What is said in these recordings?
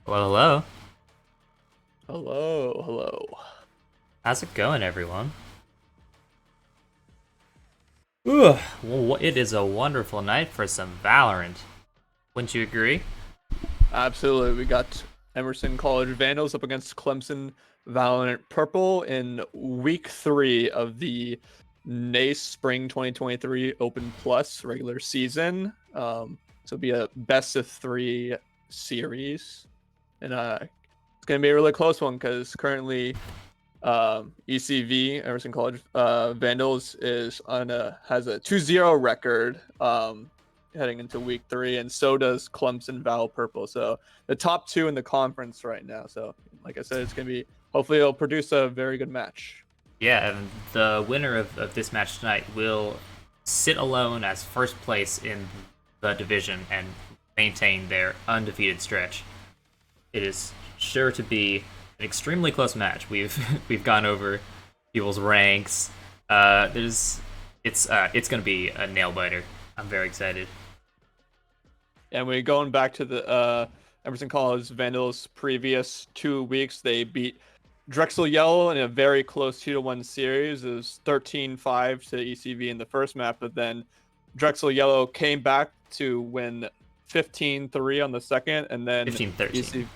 Well, hello. Hello, hello. How's it going, everyone? Ooh, well, it is a wonderful night for some Valorant. Wouldn't you agree? Absolutely. We got Emerson College Vandals up against Clemson Valorant Purple in week 3 of the NACE Spring 2023 Open Plus regular season. So it'll be a best-of-3 series. And it's going to be a really close one because currently ECV, Emerson College Vandals, has a 2-0 record heading into week 3, and so does Clemson Val Purple. So the top two in the conference right now. So like I said, it's gonna be hopefully it'll produce a very good match. Yeah, and the winner of this match tonight will sit alone as first place in the division and maintain their undefeated stretch. It is sure to be an extremely close match. We've we've gone over people's ranks. There's it's gonna be a nail biter. I'm very excited. And we're going back to the Emerson College Vandals previous 2 weeks. They beat Drexel Yellow in a very close 2-1 series. It was 13-5 to ECV in the first map, but then Drexel Yellow came back to win 15-3 on the second, and then 15-13. ECV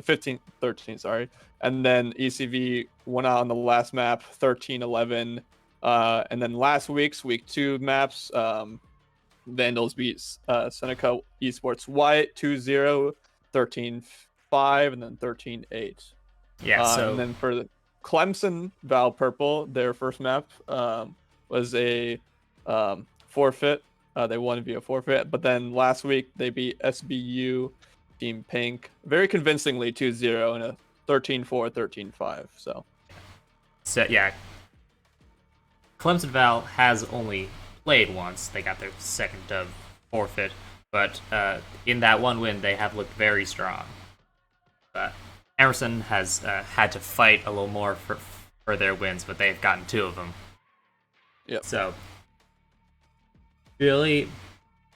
15-13, sorry. And then ECV went out on the last map 13-11. And then last week 2 maps, Vandals beat Seneca Esports White 2-0, 13-5, and then 13-8. Yeah, And so then for the Clemson Val Purple, their first map was a forfeit. They won via forfeit. But then last week, they beat SBU Team Pink very convincingly 2-0 in a 13-4, 13-5. so yeah, Clemson Val has only played once. They got their second dub forfeit, but in that one win, they have looked very strong. But Emerson has had to fight a little more for their wins, but they've gotten 2 of them. Yep. So really,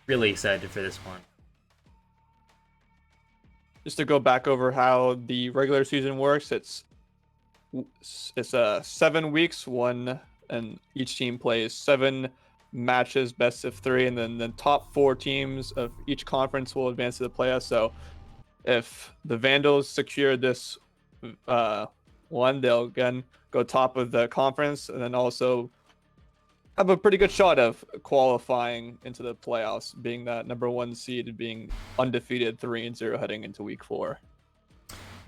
really excited for this one. Just to go back over how the regular season works, it's 7 weeks, and each team plays 7 matches, best-of-3, and then the top 4 teams of each conference will advance to the playoffs. So if the Vandals secure this uh, one, they'll again go top of the conference, and then also have a pretty good shot of qualifying into the playoffs, being that number 1 seed, being undefeated 3-0 heading into week 4.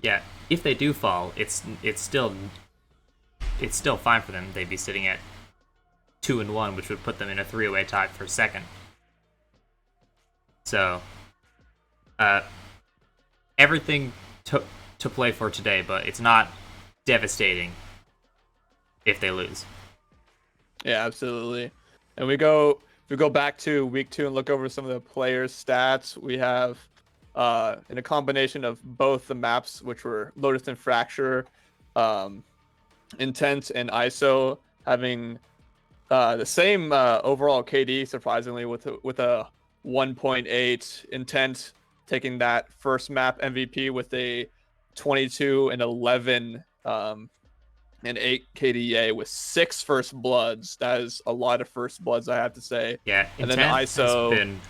Yeah, if they do fall, it's still fine for them. They'd be sitting at 2-1, which would put them in a 3-way tie for second. So, uh, everything to play for today, but it's not devastating if they lose. Yeah, absolutely. And if we go back to week 2 and look over some of the players' stats, we have in a combination of both the maps, which were Lotus and Fracture, um, Intent and ISO, having the same overall KD, surprisingly, with a 1.8. Intent taking that first map MVP with a 22 and 11 and 8 KDA with 6 first bloods. That is a lot of first bloods, I have to say. Yeah, And then Intent has ISO, been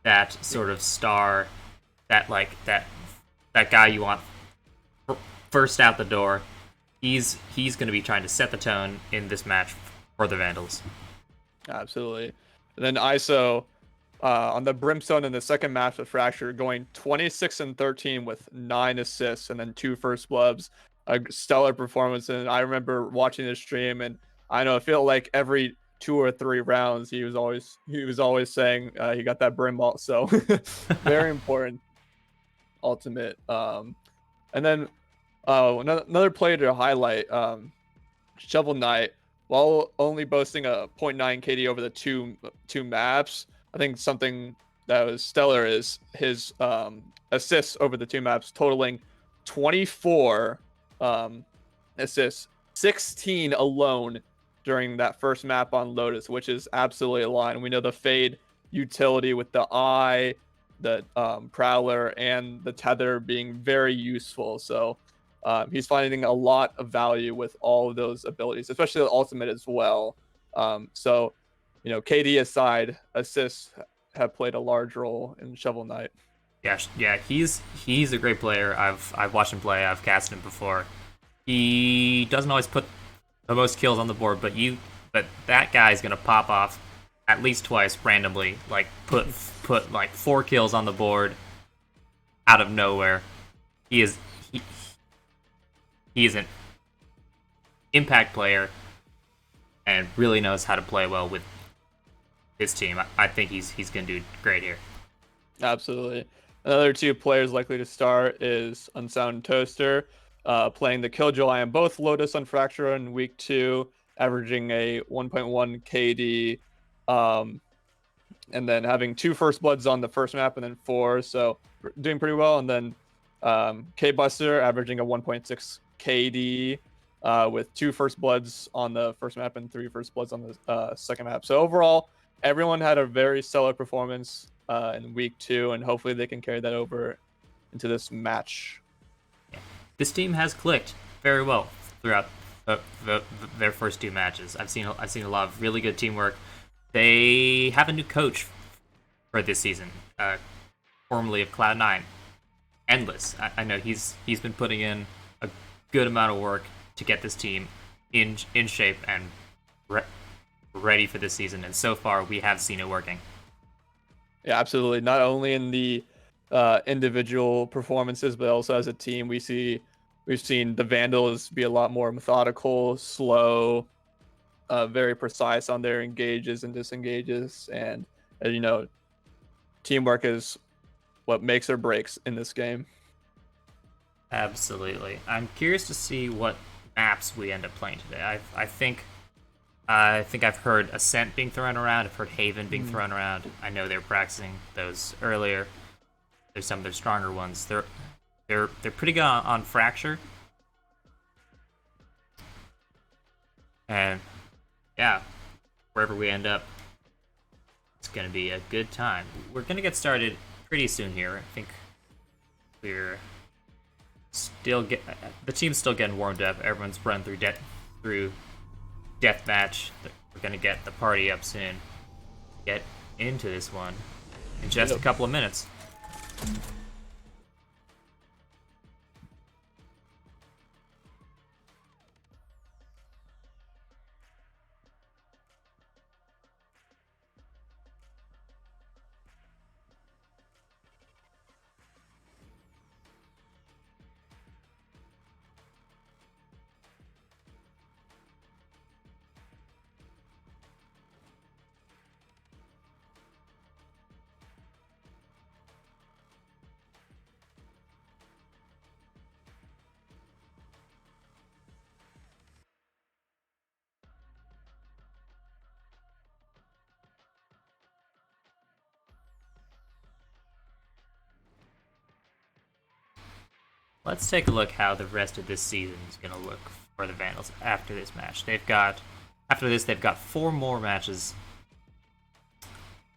that sort of star, that guy you want first out the door. He's going to be trying to set the tone in this match for the Vandals. absolutely. And then ISO on the Brimstone in the second match with Fracture, going 26 and 13 with 9 assists and then 2 first bloods. A stellar performance. And I remember watching the stream, and I know I feel like every 2 or 3 rounds he was always saying he got that brim ball. So very important ultimate. And then another player to highlight, Shovel Knight, while only boasting a zero point 0.9 KD over the two maps. I think something that was stellar is his assists over the 2 maps, totaling 24 assists, 16 alone during that first map on Lotus, which is absolutely a lot. And we know the Fade utility with the eye, the Prowler and the Tether being very useful. So he's finding a lot of value with all of those abilities, especially the ultimate as well. So, KD aside, assists have played a large role in Shovel Knight. Yeah, he's a great player. I've watched him play. I've cast him before. He doesn't always put the most kills on the board, but that guy's gonna pop off at least twice randomly. Like put like 4 kills on the board out of nowhere. He is he is an impact player and really knows how to play well with his team. I think he's gonna do great here. Absolutely. Another two players likely to start is Unsound Toaster, playing the Killjoy and both Lotus on Fracture in week 2, averaging a 1.1 KD, and then having 2 First Bloods on the first map and then 4, so doing pretty well. And then K Buster averaging a 1.6 KD with 2 First Bloods on the first map and 3 First Bloods on the second map. So overall, everyone had a very stellar performance in week 2, and hopefully they can carry that over into this match. This team has clicked very well throughout their first 2 matches. I've seen a lot of really good teamwork. They have a new coach for this season, formerly of Cloud9, Endless. I know he's been putting in a good amount of work to get this team in shape and ready for this season, and so far we have seen it working. Yeah, absolutely. Not only in the individual performances, but also as a team, we've seen the Vandals be a lot more methodical, slow, very precise on their engages and disengages, and teamwork is what makes or breaks in this game. Absolutely. I'm curious to see what maps we end up playing today. I think I've heard Ascent being thrown around. I've heard Haven being thrown around. I know they're practicing those earlier. There's some of their stronger ones. They're pretty good on Fracture. And yeah, wherever we end up, it's gonna be a good time. We're gonna get started pretty soon here. I think we're the team's still getting warmed up. Everyone's run through deathmatch. We're gonna get the party up soon. Get into this one in just a couple of minutes. Let's take a look how the rest of this season is going to look for the Vandals after this match. After this, they've got 4 more matches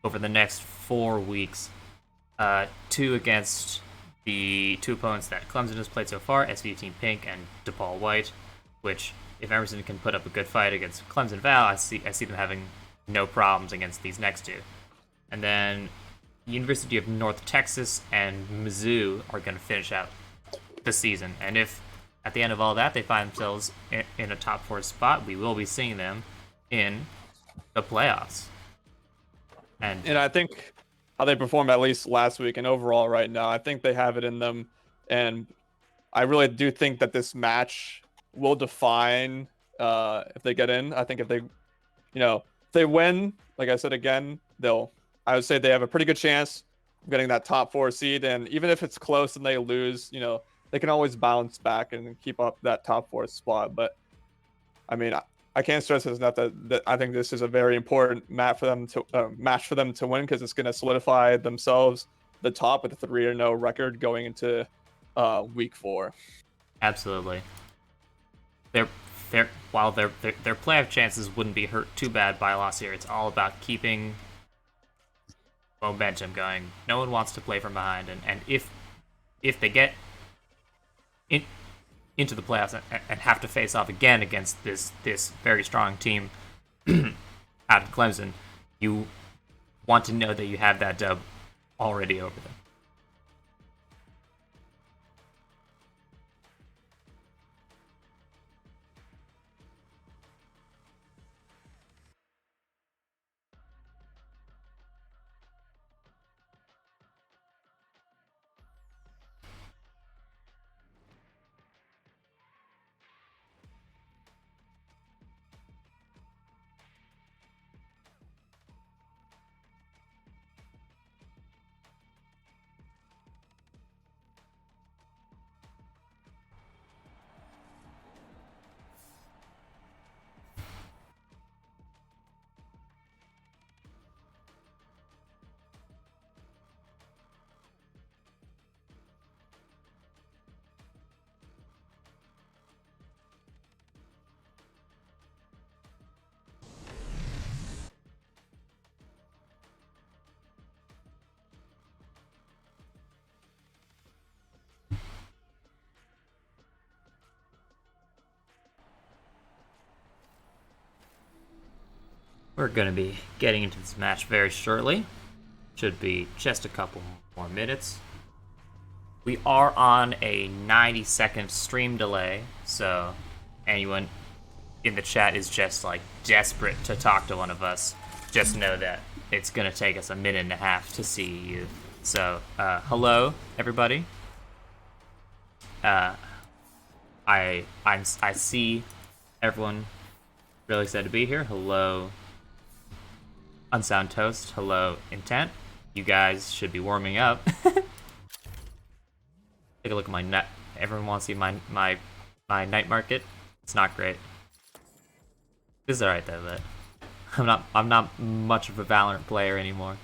over the next 4 weeks. 2 against the 2 opponents that Clemson has played so far, SV Team Pink and DePaul White, which, if Emerson can put up a good fight against Clemson Val, I see them having no problems against these next 2. And then University of North Texas and Mizzou are going to finish out the season, and if at the end of all that they find themselves in a top 4 spot, we will be seeing them in the playoffs. And I think how they performed at least last week and overall right now, I think they have it in them, and I really do think that this match will define if they get in. I think if they win, like I said again, I would say they have a pretty good chance of getting that top 4 seed, and even if it's close and they lose, they can always bounce back and keep up that top 4 spot. But I mean, I can't stress this enough that I think this is a very important match for them to win, because it's going to solidify themselves the top with a 3-0 record going into week 4. Absolutely. While their playoff chances wouldn't be hurt too bad by a loss here, it's all about keeping momentum going. No one wants to play from behind, and if they get in, into the playoffs and have to face off again against this very strong team out of Clemson, you want to know that you have that dub already over them. We're going to be getting into this match very shortly. Should be just a couple more minutes. We are on a 90-second stream delay, so anyone in the chat is just like desperate to talk to one of us. Just know that it's going to take us a minute and a half to see you. So, hello, everybody. I see everyone really excited to be here. Hello, Unsound Toast. Hello, Intent. You guys should be warming up. Take a look at my net. Everyone wants to see my night market. It's not great. This is alright though, but I'm not much of a Valorant player anymore.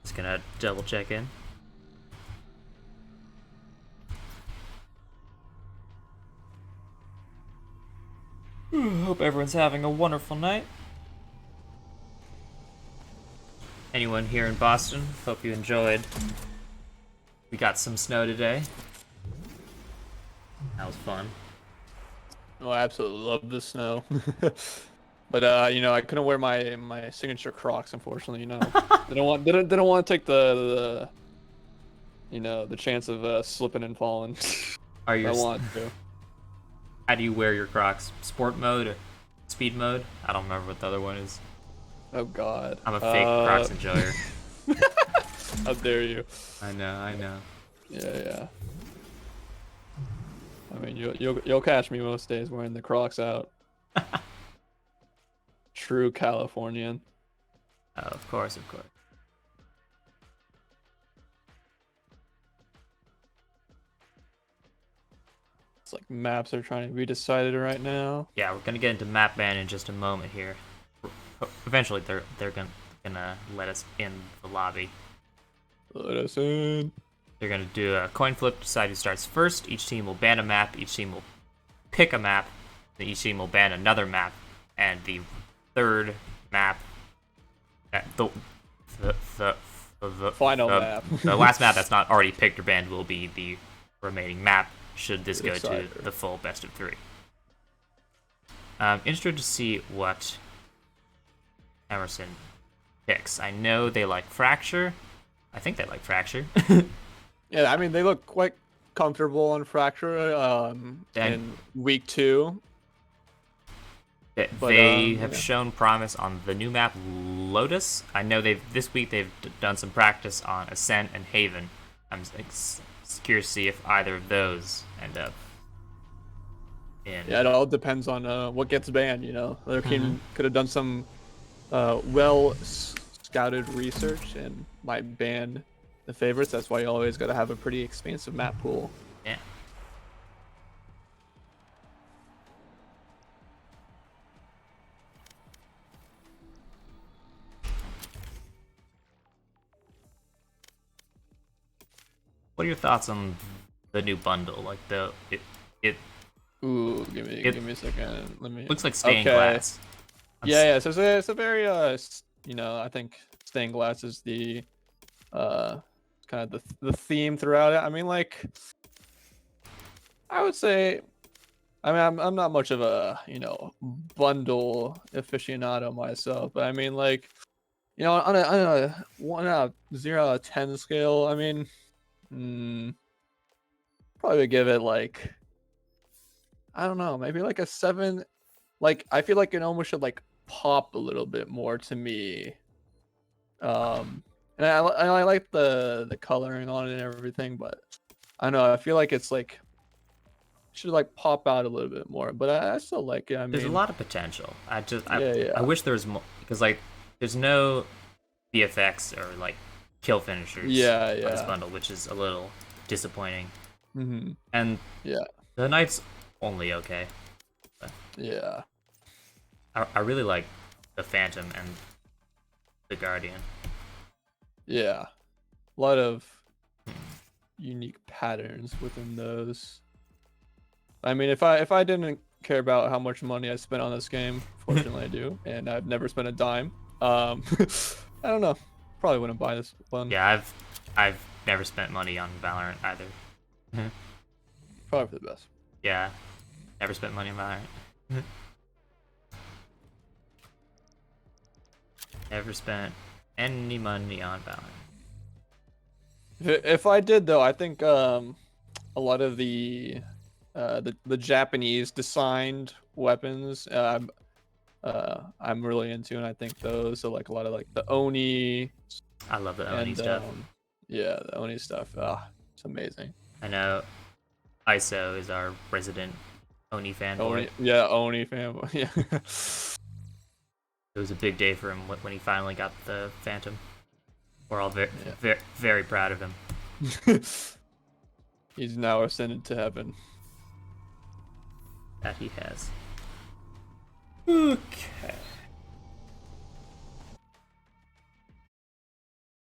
Just gonna double check in. Hope everyone's having a wonderful night. Anyone here in Boston, hope you enjoyed. We got some snow today. That was fun. Oh, I absolutely love the snow. But you know, I couldn't wear my signature Crocs, unfortunately. You know, they don't want to take the you know, the chance of slipping and falling. Are you? I want to. How do you wear your Crocs? Sport mode or speed mode? I don't remember what the other one is. Oh God. I'm a fake Crocs enjoyer. How dare you? I know. Yeah. I mean, you'll catch me most days wearing the Crocs out. True Californian. Oh, of course, of course. It's like maps are trying to be decided right now. Yeah, we're gonna get into map ban in just a moment here. Eventually, they're gonna let us in the lobby. Let us in. They're gonna do a coin flip, decide who starts first. Each team will ban a map. Each team will pick a map. Then each team will ban another map, and the third map, the Final map. the last map that's not already picked or banned will be the remaining map. Should this go to Decider. the full best of 3. Interested to see what Emerson picks. I know they like Fracture. I think they like Fracture. Yeah, I mean they look quite comfortable on Fracture in week 2. They have shown promise on the new map Lotus. I know this week they've done some practice on Ascent and Haven. I'm curious to see if either of those end up in. Yeah, it all depends on what gets banned. You know, their team could have done some well scouted research and might ban the favorites. That's why you always got to have a pretty expansive map pool. Yeah. What are your thoughts on the new bundle? Like it Ooh, give me a second. Let me. looks like stained glass. Yeah. So it's a very you know, I think stained glass is the kind of the theme throughout it. I mean, like, I would say, I mean, I'm not much of a, you know, bundle aficionado myself, but I mean, like, you know, on a 1 out of 0 out of 10 scale, I mean, probably would give it like, I don't know, maybe like a 7. Like, I feel like it almost should like pop a little bit more to me. And I like the coloring on it and everything, but I don't know, I feel like it's like should like pop out a little bit more, but I still like it. I mean, There's a lot of potential. yeah. I wish there was more, because like there's no BFX or like kill finishers on this bundle, which is a little disappointing. And the Knight's only okay. But Yeah. I really like the Phantom and the Guardian. Yeah. A lot of unique patterns within those. I mean, if I didn't care about how much money I spent on this game, fortunately I do, and I've never spent a dime. I don't know. Probably wouldn't buy this one. Yeah, I've never spent money on Valorant either. Probably for the best. Yeah, never spent money on Valorant. Never spent any money on Valorant. If I did though, I think a lot of the Japanese designed weapons I'm really into, and I think those are like a lot of like the Oni. I love the Oni stuff. Yeah, the Oni stuff. It's amazing. I know ISO is our resident Oni fanboy. Oni fanboy. Yeah. It was a big day for him when he finally got the Phantom. We're all very proud of him. He's now ascended to heaven. That he has.